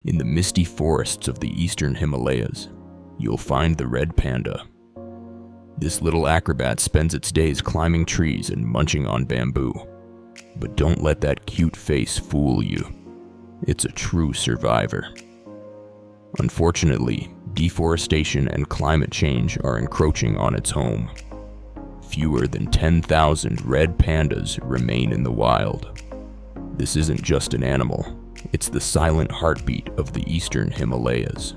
In the misty forests of the Eastern Himalayas, you'll find the red panda. This little acrobat spends its days climbing trees and munching on bamboo. But don't let that cute face fool you. It's a true survivor. Unfortunately, deforestation and climate change are encroaching on its home. Fewer than 10,000 red pandas remain in the wild. This isn't just an animal, it's the silent heartbeat of the Eastern Himalayas.